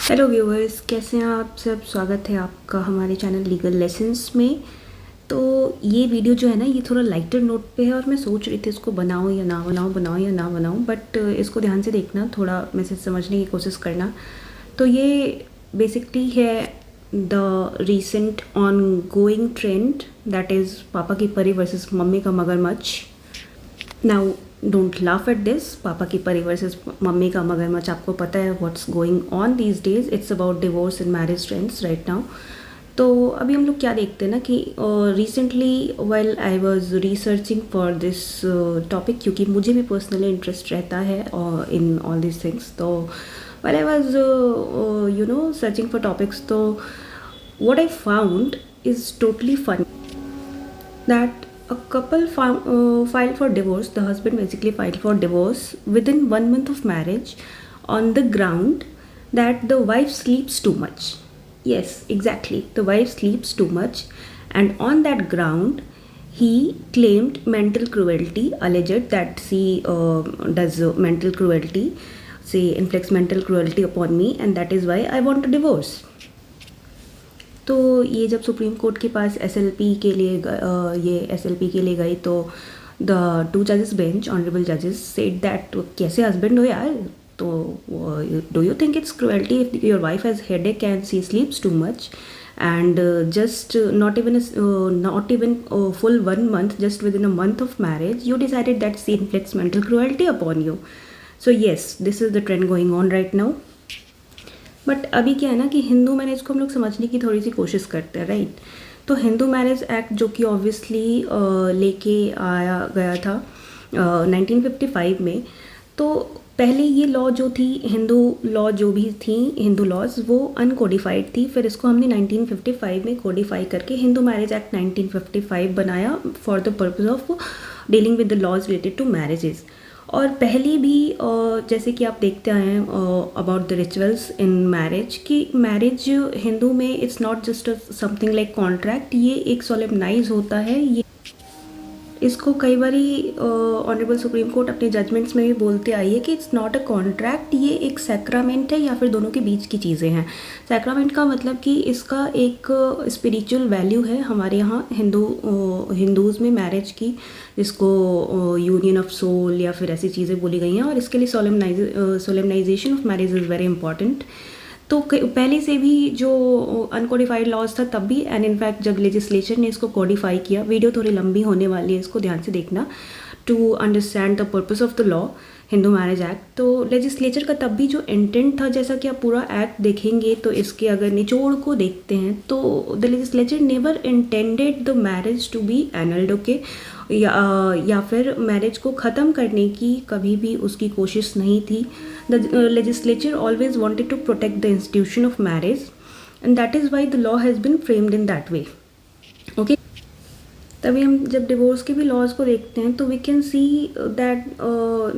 Hello viewers, कैसे हैं आप सब। स्वागत है आपका हमारे चैनल लीगल लेसन्स में। तो ये वीडियो जो है ना, ये थोड़ा लाइटर नोट पे है और मैं सोच रही थी इसको बनाऊँ या ना बनाऊँ, बनाऊँ या ना बनाऊँ, बट इसको ध्यान से देखना, थोड़ा मैसेज समझने की कोशिश करना। तो ये बेसिकली है the recent on going trend, that is पापा की परी वर्सेस मम्मी का मगरमच्छ। Now don't laugh at this. पापा की परी वर्सेस मम्मी का मगरमच्छ, आपको पता है what's going on these days. It's about divorce and marriage trends right now. तो अभी हम लोग क्या देखते हैं ना कि recently well I was researching for this topic, क्योंकि मुझे भी पर्सनली इंटरेस्ट रहता है इन ऑल दिस थिंग्स। तो well I was searching for topics, तो what I found is totally fun that a couple filed for divorce. The husband basically filed for divorce within 1 month of marriage on the ground that the wife sleeps too much. Yes, exactly, the wife sleeps too much, and on that ground he claimed mental cruelty, alleged that she does mental cruelty, she inflicts mental cruelty upon me, and that is why I want a divorce. तो ये जब supreme court के पास SLP के लिए गई, तो the two जजेस bench, honourable जजेस, सेड दैट कैसे हस्बैंड हो यार, तो do you think it's cruelty if your wife has headache and C स्लीप्स too much, and just not even full 1 month, just within a month of marriage you decided that she inflicts mental cruelty upon you. So yes, this is the trend going on right now. But अभी क्या है ना कि Hindu marriage को हम लोग समझने की थोड़ी सी कोशिश करते हैं, राइट। तो हिंदू मैरिज एक्ट जो कि ऑब्वियसली लेके आया गया था 1955 में। तो पहले ये लॉ जो थी, हिंदू लॉ जो भी थी, हिंदू लॉज, वो अनकोडिफाइड थी। फिर इसको हमने 1955 में कोडिफाई करके हिंदू मैरिज एक्ट 1955 बनाया for the purpose of dealing with the laws related to marriages. और पहले भी जैसे कि आप देखते आए हैं about the rituals in marriage, कि मैरिज हिंदू में it's not just something like contract, ये एक सोलेमनाइज होता है। ये इसको कई बारी ऑनरेबल सुप्रीम कोर्ट अपने जजमेंट्स में भी बोलते आई है कि इट्स नॉट अ कॉन्ट्रैक्ट, ये एक सैक्रामेंट है या फिर दोनों के बीच की चीज़ें हैं। सैक्रामेंट का मतलब कि इसका एक स्पिरिचुअल वैल्यू है हमारे यहाँ हिंदूज़ में मैरिज की, जिसको यूनियन ऑफ सोल या फिर ऐसी चीज़ें बोली गई हैं, और इसके लिए solemnisation of marriage is very important. तो पहले से भी जो अनकोडिफाइड लॉज था तब भी, एंड इनफैक्ट जब लेजिस्लेचर ने इसको कोडिफाई किया, वीडियो थोड़ी लंबी होने वाली है, इसको ध्यान से देखना to understand the purpose of the law, Hindu marriage act. तो लेजिस्लेचर का तब भी जो इंटेंट था, जैसा कि आप पूरा एक्ट देखेंगे तो इसके अगर निचोड़ को देखते हैं, तो the legislature never intended the marriage to be annulled, okay, या फिर मैरिज को ख़त्म करने की कभी भी उसकी कोशिश नहीं थी। The legislature always wanted to protect the institution of marriage, and that is why the law has been framed in that way, okay. तभी हम जब डिवोर्स के भी लॉज को देखते हैं तो we can see that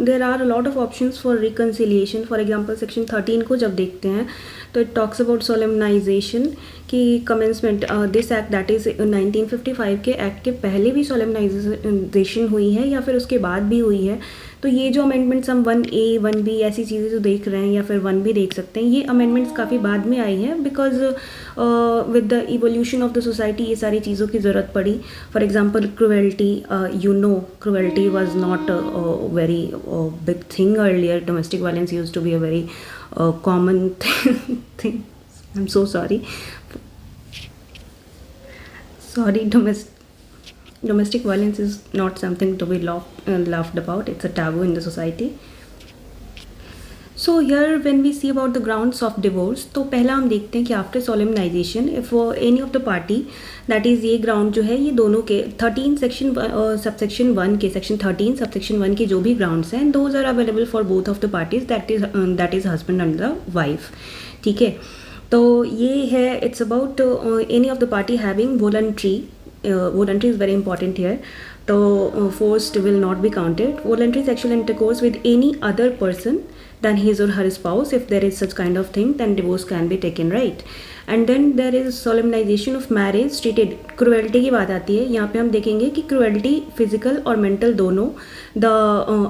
there are a lot of options for reconciliation. For example section 13 को जब देखते हैं तो इट टॉक्स अबाउट सोलेमनाइजेशन की commencement. This act that is 1955 के एक्ट के पहले भी सोलेमनाइजेशन हुई है या फिर उसके बाद भी हुई है। तो ये जो अमेंडमेंट्स हम 1A 1B ऐसी चीज़ें जो देख रहे हैं, या फिर 1B देख सकते हैं, ये अमेंडमेंट्स काफ़ी बाद में आई हैं, because with the evolution of the society ये सारी चीज़ों की ज़रूरत पड़ी। For example cruelty, cruelty was not very big thing earlier. Domestic violence used to be a very common thing. I'm so sorry. Domestic violence is not something to be laughed about. It's a taboo in the society. So here when we see about the grounds of divorce, तो पहला हम देखते हैं कि after solemnisation if any of the party, that is ये ground जो है, ये दोनों के 13 सेक्शन सबसेक्शन 1 के, सेक्शन 13 सबसेक्शन 1 के जो भी ग्राउंड्स हैं, those are available for both of the parties, that is husband and the wife, ठीक है। तो ये है, it's about any of the party having voluntary is very important here. So forced will not be counted. Voluntary sexual intercourse with any other person than his or her spouse. If there is such kind of thing, then divorce can be taken, right? And then there is solemnization of marriage treated. Cruelty की बात आती है यहाँ पे, हम देखेंगे कि cruelty physical और मेंटल दोनों, the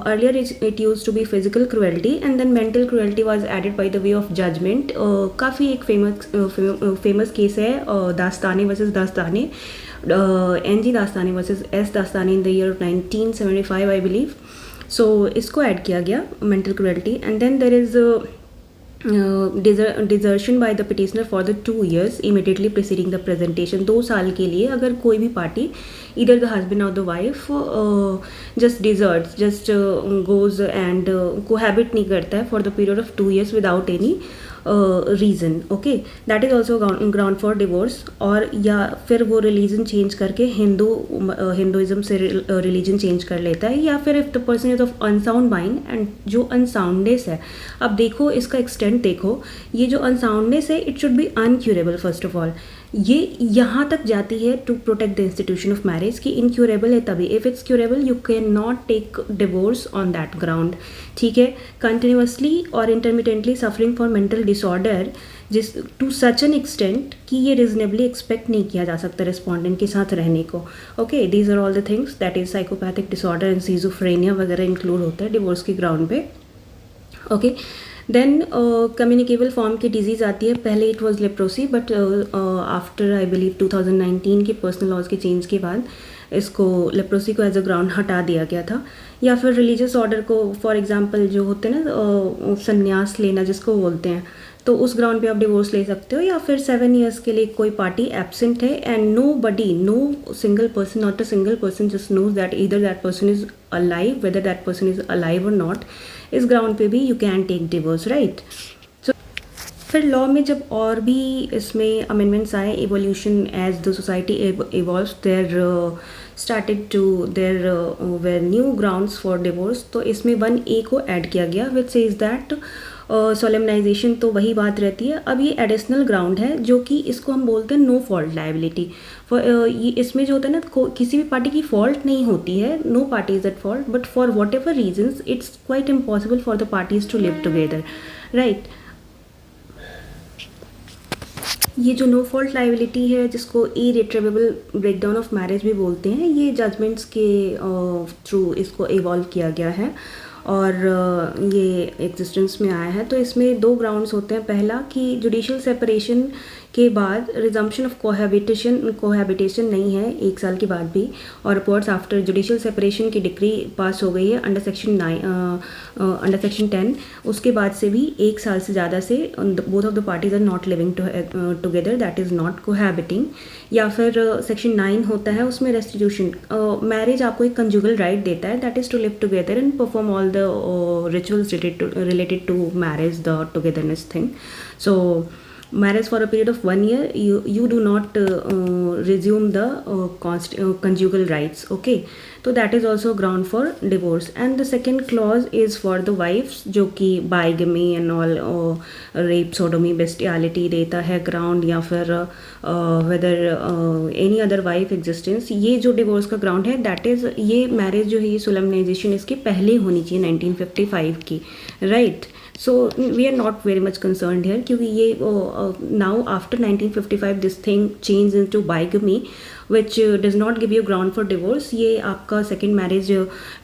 earlier it use to be physical cruelty and then mental cruelty was added by the way of judgement. काफ़ी एक फेमस केस है Dastane versus Dastane, NG Dastane versus S Dastane in the year 1975 I believe. So इसको add किया गया mental cruelty. And then there is desertion by the petitioner for the 2 years immediately preceding the presentation. 2 साल के लिए अगर कोई भी पार्टी, इधर द हस्बैंड और the wife, just deserts, just goes and cohabit नहीं करता है for the period of 2 years without any reason, okay, that is also ground for divorce. और या फिर वो रिलीजन चेंज करके हिंदुइज्म से रिलीजन चेंज कर लेता है, या फिर if the person is of unsound mind. And जो अनसाउंडनेस है, अब देखो इसका एक्सटेंट देखो, ये जो अनसाउंडनेस है it should be incurable. First of all ये यहाँ तक जाती है to protect the institution of marriage कि इनक्यूरेबल है तभी. If it's curable you can not take divorce on that ground, ठीक है. कंटिन्यूसली और intermittently suffering for mental disorder जिस टू सच एन एक्सटेंट कि ये रिजनेबली एक्सपेक्ट नहीं किया जा सकता रिस्पॉन्डेंट के साथ रहने को, okay. These are all the things that is psychopathic disorder and schizophrenia वगैरह इंक्लूड होता है डिवोर्स के ग्राउंड पे, ओके. देन कम्युनिकेबल फॉर्म की डिजीज़ आती है. पहले it was leprosy, but after I believe 2019 के पर्सनल लॉज के चेंज के बाद इसको लेप्रोसी को एज अ ग्राउंड हटा दिया गया था. या फिर रिलीजियस ऑर्डर को, फॉर एग्जांपल जो होते हैं ना संन्यास लेना जिसको बोलते हैं, तो उस ग्राउंड पे आप डिवोर्स ले सकते हो. या फिर 7 years के लिए कोई पार्टी एब्सेंट है and no single person, not a single person just knows that either that person is alive, whether that person is alive और नॉट, इस ग्राउंड पे भी you can take divorce, right. So फिर law में जब और भी इसमें अमेंडमेंट्स आए, evolution as the society evolves, there were new grounds for divorce. तो इसमें 1A को ऐड किया गया विच सेज दैट सोलेमनाइजेशन, तो वही बात रहती है. अब ये एडिशनल ग्राउंड है जो कि इसको हम बोलते हैं नो फॉल्ट लाइबिलिटी. ये इसमें जो होता है ना, किसी भी पार्टी की फॉल्ट नहीं होती है, no party is at fault, but for whatever reasons it's quite impossible for the parties to live together, right. ये जो नो फॉल्ट लाइबिलिटी है जिसको इरिट्रेवेबल ब्रेकडाउन ऑफ मैरिज भी बोलते हैं, ये जजमेंट्स के थ्रू इसको इवॉल्व किया गया है और ये एग्जिस्टेंस में आया है. तो इसमें 2 ग्राउंड्स होते हैं. पहला कि जुडिशियल सेपरेशन के बाद रिजम्पशन ऑफ कोहैबिटेशन नहीं है 1 साल के बाद भी, और रिपोर्ट्स आफ्टर जुडिशियल सेपरेशन की डिक्री पास हो गई है अंडर सेक्शन 10, उसके बाद से भी 1 साल से ज़्यादा से both of the parties are not living together, that is not cohabiting. या फिर सेक्शन 9 होता है, उसमें रेस्टिट्यूशन. मैरिज आपको एक कंजुगल राइट देता है, that is to live together and perform all the rituals related to marriage, the togetherness thing. So marriage for a period of 1 year, you do not resume the conjugal rights, okay. So that is also ground for divorce. And the second clause is for the wives, जो कि bigamy and all rape, sodomy, bestiality देता है ground, या फिर whether any other wife existence. ये जो divorce का ground है, that is ये marriage जो है, ये solemnization इसकी पहले होनी चाहिए 1955 की, right. So we are not very much concerned here क्योंकि ये now after 1955 this thing changed into bigamy which does not give you ground for divorce. ये आपका second marriage,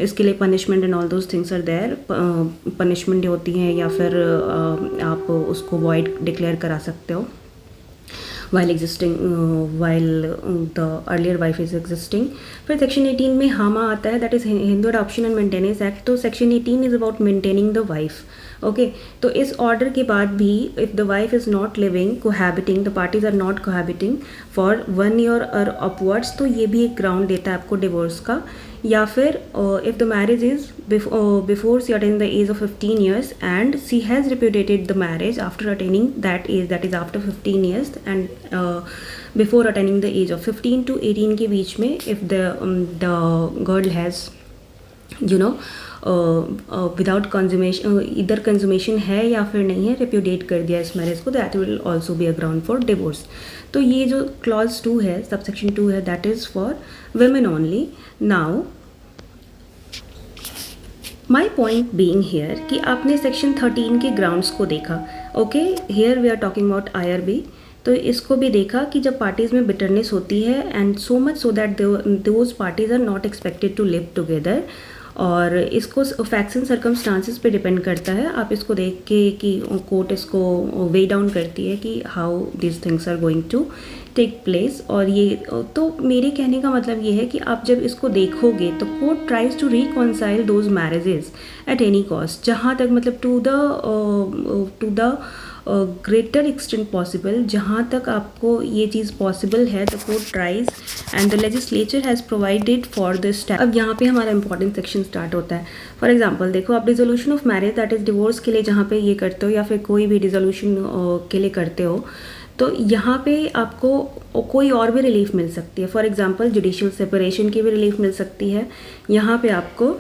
इसके लिए punishment and all those things are there, punishment होती हैं, या फिर आप उसको void declare करा सकते हो while the earlier wife is existing. फिर सेक्शन 18 में हामा आता है, that is Hindu adoption and maintenance act. तो section 18 is about maintaining the wife, okay. तो इस ऑर्डर के बाद भी if the wife is not living cohabiting, the parties are not cohabiting for 1 year और अपवर्ड्स, तो ये भी एक ग्राउंड देता है आपको डिवोर्स का. या फिर if the marriage is before she attain the age of 15 years and she has repudiated the marriage after attaining that age, that is after 15 years and before attaining the age of 15 to 18 के बीच में, if the girl has without consummation, इधर consummation है या फिर नहीं है, रिप्यूडेट कर दिया इस मैरिज को, that will also be a ground for divorce. तो ये जो क्लॉज 2 है, सबसेक्शन 2 है, that is for women only. Now my point being here कि आपने सेक्शन 13 के ग्राउंड्स को देखा, okay, here we are talking about IRB। तो इसको भी देखा कि जब पार्टीज़ में बिटरनेस होती है and so much so that those parties are not expected to live together, और इसको फैक्ट्स एंड सर्कमस्टांसिस पे डिपेंड करता है। आप इसको देख के कि कोर्ट इसको वे डाउन करती है कि how this things are going to take place. और ये तो मेरे कहने का मतलब ये है कि आप जब इसको देखोगे तो court tries to reconcile those marriages at any cost, जहाँ तक मतलब to the greater extent possible, जहाँ तक आपको ये चीज़ पॉसिबल है the court tries and the legislature has provided for this. अब यहाँ पे हमारा इंपॉर्टेंट सेक्शन स्टार्ट होता है। फॉर एग्जांपल देखो, आप dissolution of marriage that is divorce के लिए जहाँ पे ये करते हो या फिर कोई भी डिसोल्यूशन के लिए करते हो, तो यहाँ पे आपको कोई और भी रिलीफ मिल सकती है। फॉर एग्जांपल जुडिशियल सेपरेशन की भी रिलीफ मिल सकती है। यहाँ पे आपको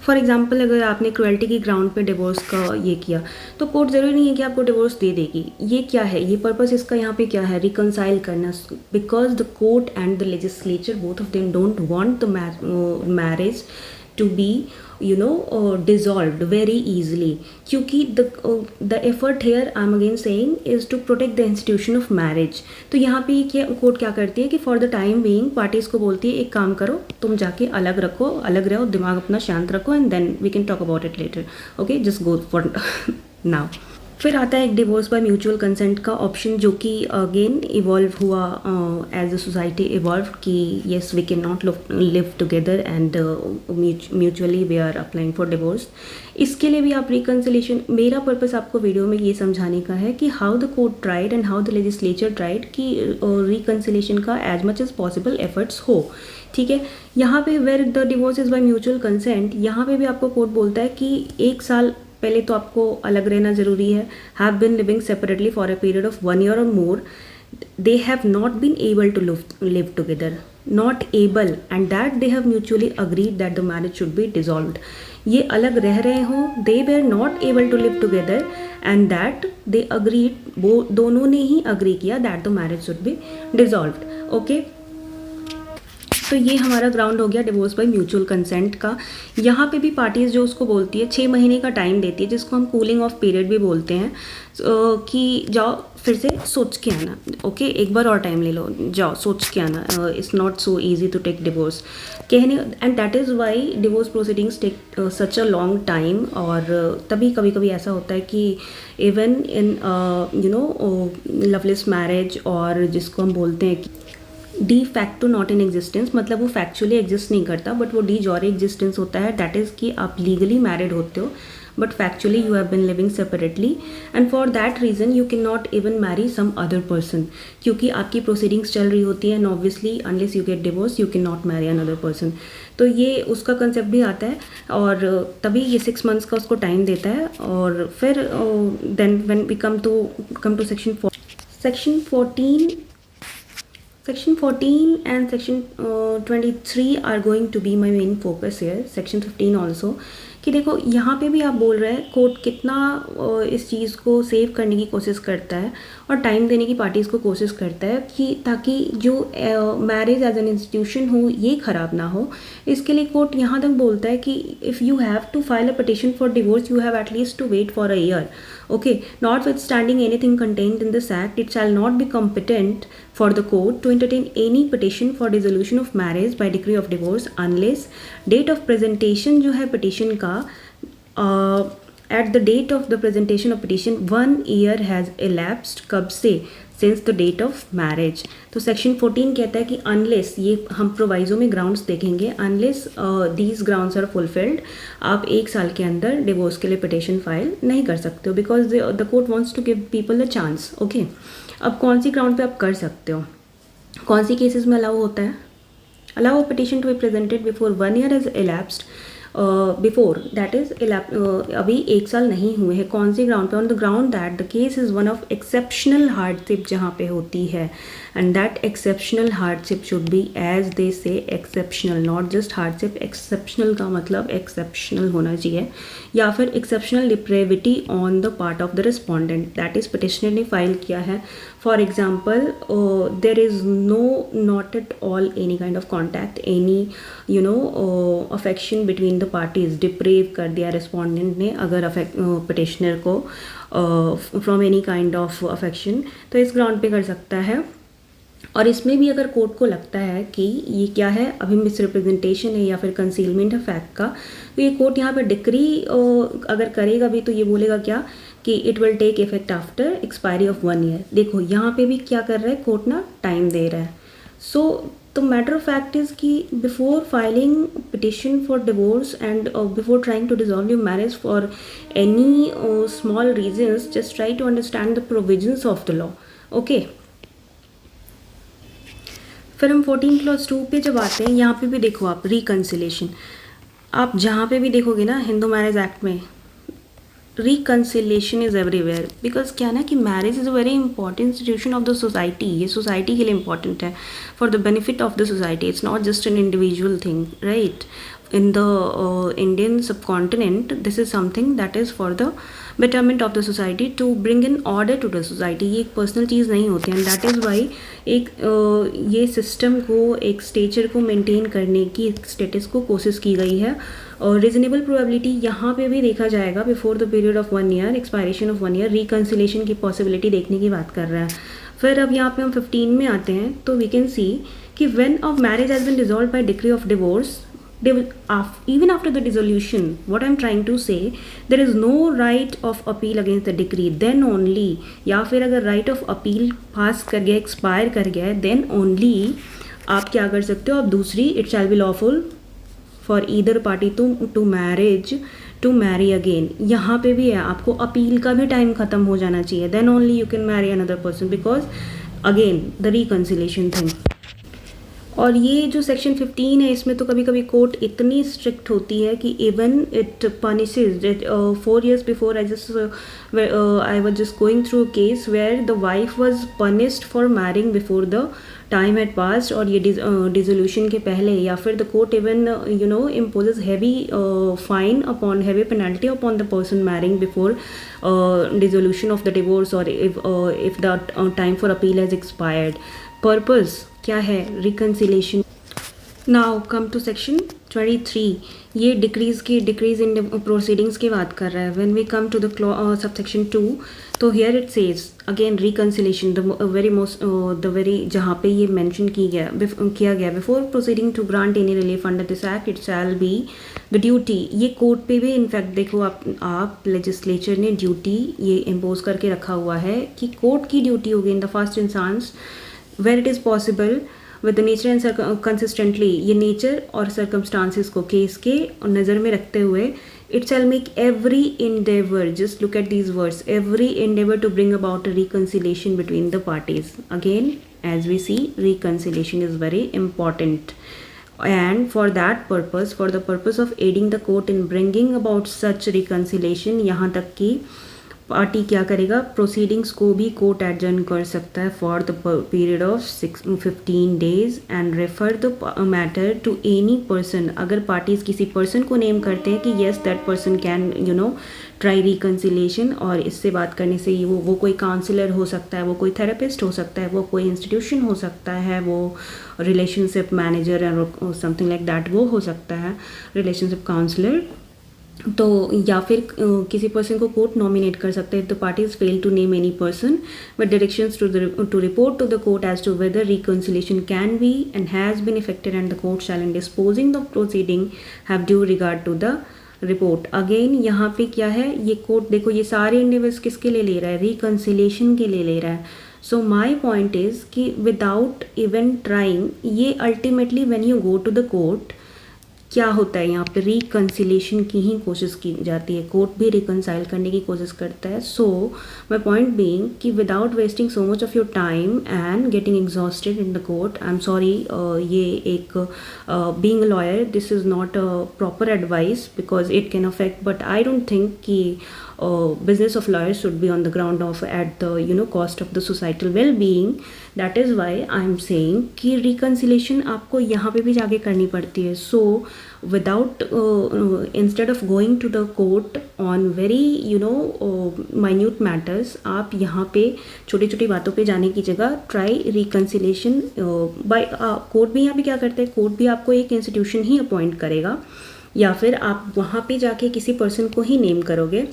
फॉर एग्जांपल अगर आपने क्रुएल्टी की ग्राउंड पे डिवोर्स का ये किया तो कोर्ट ज़रूरी नहीं है कि आपको डिवोर्स दे देगी। ये क्या है, ये पर्पस इसका यहाँ पे क्या है, रिकंसाइल करना, because the court and the legislature both of them don't want the marriage to be dissolved very easily, क्योंकि the effort here I'm again saying is to protect the institution of marriage। तो यहाँ पे क्या court क्या करती है कि for the time being parties को बोलती है एक काम करो, तुम जाके अलग रखो, अलग रहो, दिमाग अपना शांत रखो and then we can talk about it later, okay, just go for now. फिर आता है एक डिवोर्स बाय म्यूचुअल कंसेंट का ऑप्शन, जो कि अगेन इवॉल्व हुआ एज अ सोसाइटी इवॉल्व कि yes we can not live together and mutually we are applying for divorce. इसके लिए भी आप रिकन्सिलेशन, मेरा पर्पस आपको वीडियो में ये समझाने का है कि how the court tried and how the legislature tried कि रिकन्सिलेशन का as much as possible efforts हो, ठीक है। यहाँ पे where the divorce is by mutual consent, यहाँ पे भी आपको कोर्ट बोलता है कि 1 साल पहले तो आपको अलग रहना ज़रूरी है। Have been living separately for a period of 1 year और more, they have not been able to live together, not able, and that they have mutually agreed that the marriage should be dissolved. ये अलग रह रहे हों, they were not able to live together and that they agreed, वो दोनों ने ही agree किया that the marriage should be dissolved, okay. तो ये हमारा ग्राउंड हो गया डिवोर्स बाय म्यूचुअल कंसेंट का। यहाँ पे भी पार्टीज़ जो उसको बोलती है 6 महीने का टाइम देती है, जिसको हम कूलिंग ऑफ पीरियड भी बोलते हैं, कि जाओ फिर से सोच के आना, ओके, एक बार और टाइम ले लो, जाओ सोच के आना, it's not so easy to take divorce कहने, and that is why divorce proceedings take such a long time. और तभी कभी कभी ऐसा होता है कि इवन इन लवलेस मैरिज, और जिसको हम बोलते हैं कि de facto not in existence, मतलब वो फैक्चुअली एग्जिस्ट नहीं करता बट वो डी जॉरी एग्जिस्टेंस होता है, दैट इज़ कि आप लीगली मैरिड होते हो but factually you have been living separately, and for that reason you can not even marry some other person, क्योंकि आपकी प्रोसीडिंग्स चल रही होती है, and obviously unless you get divorce you can not marry another person. तो ये उसका concept भी आता है, और तभी ये 6 months का उसको टाइम देता है। और फिर then when we come to section 14 and section 23 are going to be my main focus here, section 15 also, कि देखो यहाँ पे भी आप बोल रहे हैं कोर्ट कितना इस चीज़ को सेव करने की कोशिश करता है और टाइम देने की पार्टीज़ को कोशिश करता है कि ताकि जो मैरिज एज एन इंस्टीट्यूशन हो ये ख़राब ना हो। इसके लिए कोर्ट यहाँ तक बोलता है कि if you have to file a petition for divorce you have at least to wait for a year, okay, notwithstanding anything contained in this act, it shall not be competent for the court to entertain any petition for dissolution of marriage by decree of divorce unless date of presentation जो है petition का at the date of the presentation of petition 1 year has elapsed, कब से, since the date of marriage. तो section 14 कहता है कि unless, ये हम प्रोवाइजो में ग्राउंड्स देखेंगे, unless these grounds are fulfilled, आप 1 साल के अंदर डिवोर्स के लिए पिटिशन फाइल नहीं कर सकते हो, because the court wants to give people the chance, okay. अब कौन सी ग्राउंड पे आप कर सकते हो, कौन सी केसेस में अलाउ होता है, allow a petition to be presented before 1 year has elapsed, before that is अभी 1 साल नहीं हुए हैं, कौन सी ग्राउंड पे, on the ground that the case is one of exceptional hardship जहाँ पे होती है, and that exceptional hardship should be as they say exceptional, not just hardship, exceptional का मतलब एक्सेप्शनल होना चाहिए, या फिर exceptional depravity on the part of the respondent, that is petitioner ने फाइल किया है। For example there is no not at all any kind of contact, any affection between the the parties deprive कर दिया respondent ने अगर petitioner को from any kind of affection, तो इस ग्राउंड पे कर सकता है। और इसमें भी अगर कोर्ट को लगता है कि ये क्या है, अभी मिसरिप्रेजेंटेशन है या फिर कंसीलमेंट है फैक्ट का, तो ये कोर्ट यहाँ पे डिक्री अगर करेगा भी तो ये बोलेगा क्या कि it will take effect after expiry of 1 year. देखो यहाँ पे भी क्या कर रहा है कोर्ट ना, टाइम दे रहा है। सो तो मैटर ऑफ फैक्ट इज़ कि before filing petition for divorce and before trying to dissolve your marriage for any small reasons, just try to understand the provisions of the law. Okay, फिर हम 14 clause 2 पे जब आते हैं, यहाँ पे भी देखो आप रिकन्सिलेशन, आप जहाँ पे भी देखोगे ना हिंदू मैरिज एक्ट में रिकन्सिलेशन इज़ एवरीवेयर। बिकॉज क्या ना कि marriage is a very important institution of the society, ये सोसाइटी के लिए इंपॉर्टेंट है, for the benefit of the society, it's not just an individual thing, right. in the Indian subcontinent, this is something that is for the betterment of the society, to bring in order to the society। ये एक personal चीज़ नहीं होती है, and that is Y एक ये system को, एक stretcher को मेंटेन करने की, स्टेटस को कोशिश की गई है। और रीजनेबल प्रोबेबिलिटी यहाँ पे भी देखा जाएगा, before the period of 1 year, expiration of 1 year, reconciliation की पॉसिबिलिटी देखने की बात कर रहा है। फिर अब यहाँ पे हम 15 में आते हैं, तो वी कैन सी कि when of marriage has been dissolved by decree of divorce, even after the dissolution, what I'm trying to say, there is no right of appeal against the decree, then only, या फिर अगर right of appeal पास कर गया, expire कर गया है, then only आप क्या कर सकते हो, आप दूसरी, it shall be lawful for either party to marry again। यहाँ पे भी है, आपको अपील का भी टाइम ख़त्म हो जाना चाहिए, then only you can marry another person, because again the reconciliation thing। और ये जो सेक्शन 15 है, इसमें तो कभी कभी कोर्ट इतनी स्ट्रिक्ट होती है कि even it punishes that 4 years before I was just going through a case where the wife was punished for marrying before the time at past, और ये डिसोल्यूशन के पहले, या फिर the court even imposes heavy fine upon, heavy penalty upon the person marrying before dissolution of the divorce, और if the time for appeal has expired. Purpose क्या है, reconciliation. Now come to section 23, ये decrease in proceedings की बात कर रहा है। When we come to the subsection 2, तो here it says again reconciliation, the very जहाँ पे ये मेंशन किया गया, before proceeding to grant any relief under this act, it shall be the duty. ये कोर्ट पे भी इनफैक्ट देखो आप लेजिस्लेचर ने ड्यूटी ये इम्पोज करके रखा हुआ है कि कोर्ट की ड्यूटी होगी in the first instance where it is possible with the nature and consistently, ये नेचर और सर्कमस्टांसिस को केस के नज़र में रखते हुए, it shall make every endeavor, just look at these words, every endeavor to bring about a reconciliation between the parties। Again, as we see, reconciliation is very important, and for that purpose, for the purpose of aiding the court in bringing about such reconciliation, यहाँ तक कि party क्या करेगा, proceedings को भी court adjourn कर सकता है for the period of 15 days and refer the matter to any person. अगर पार्टीज किसी पर्सन को नेम करते हैं कि yes that person can try reconciliation, और इससे बात करने से वो कोई काउंसलर हो सकता है, वो कोई थेरेपिस्ट हो सकता है, वो कोई इंस्टीट्यूशन हो सकता है, वो रिलेशनशिप मैनेजर और समथिंग लाइक दैट वो हो सकता है, रिलेशनशिप काउंसलर। तो या फिर किसी पर्सन को कोर्ट नॉमिनेट कर सकते हैं, the parties fail to name any person with directions to report to the court as to whether reconciliation can be and has been effected, and the court shall in disposing the proceeding have due regard to the report. Again यहाँ पे क्या है, ये court देखो ये सारे individuals किसके लिए ले रहा है, रिकन्सिलेशन के लिए ले रहा है। सो माई पॉइंट इज़ कि विदाउट इवन ट्राइंग, ये ultimately when you go to the court क्या होता है, यहाँ पे रिकन्सिलेशन की ही कोशिश की जाती है, कोर्ट भी रिकन्साइल करने की कोशिश करता है। सो माई पॉइंट बीइंग कि without wasting so much of your time and getting exhausted in the court, I am sorry, ये एक being a lawyer this is not a proper advice because it can affect, but I don't think कि business of lawyers should be on the ground of at the cost of the societal well-being। that is why I am saying कि reconciliation आपको यहाँ पे भी जाके करनी पड़ती है। so without instead of going to the court on very minute matters, आप यहाँ पे छोटी छोटी बातों पे जाने की जगह try reconciliation by कोर्ट भी यहाँ पे क्या करते हैं, कोर्ट भी आपको एक इंस्टीट्यूशन ही अपॉइंट करेगा या फिर आप वहाँ पे जाके किसी पर्सन को ही नेम करोगे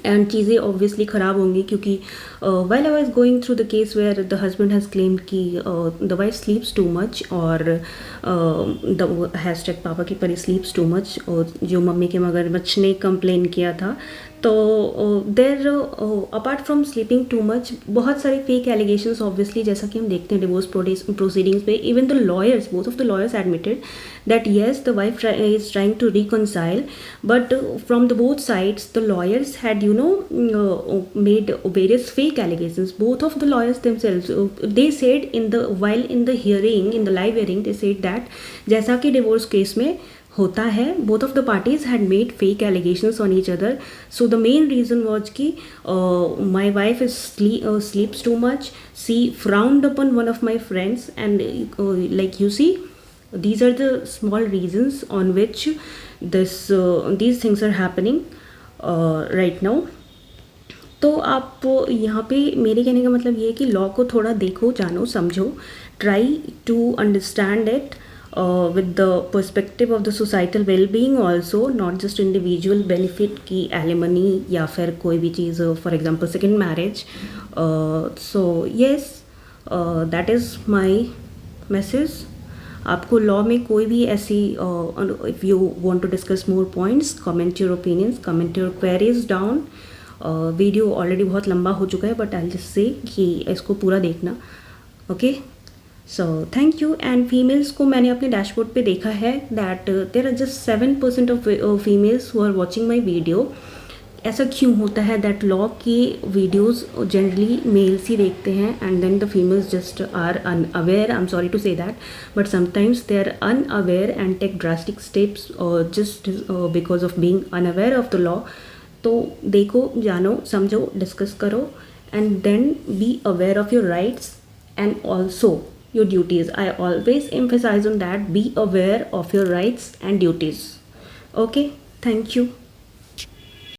एंड चीज़ें ऑब्वियसली ख़राब होंगी, क्योंकि while I was going through the case where the husband has claimed कि the wife sleeps too much और द हैशटैग पापा की परी स्लीप्स टू मच, और जो मम्मी के मगरमच्छ ने कंप्लेन किया था। तो there apart from sleeping too much बहुत सारे फेक एलिगेशंस ऑब्वियसली, जैसा कि हम देखते हैं डिवोर्स प्रोसीडिंग्स पे, even the lawyers, both of the lawyers admitted that yes, the wife is trying to reconcile, but from the both sides the lawyers had made various fake allegations. Both of the lawyers themselves, they said while in the hearing, in the live hearing, they said that जैसा कि divorce case में होता है, both of the parties had made fake allegations on each other. So the main reason was कि my wife is sleeps too much, she frowned upon one of my friends, and like you see, these are the small reasons on which these things are happening right now. तो आप यहाँ पे मेरे कहने का मतलब ये है कि लॉ को थोड़ा देखो, जानो, समझो, try to understand it with the perspective of the societal well-being also, not just individual benefit की alimony या फिर कोई भी चीज़, for example second marriage. So yes, that is my message. आपको लॉ में कोई भी ऐसी if you want to discuss more points, comment your opinions, comment your queries down. Video already बहुत लंबा हो चुका है, बट आई जस्ट से कि इसको पूरा देखना. Okay, so thank you. And females को मैंने अपने डैशबोर्ड पे देखा है that there are just 7% of females who are watching my video. ऐसा क्यों होता है दैट लॉ की वीडियोस जनरली मेल्स ही देखते हैं and then the females just are unaware. I am sorry to say that, but sometimes they are unaware and take drastic steps just because of being unaware of the law. तो देखो, जानो, समझो, discuss करो, and then be aware of your rights and also your duties. I always emphasize on that, be aware of your rights and duties. Okay, thank you.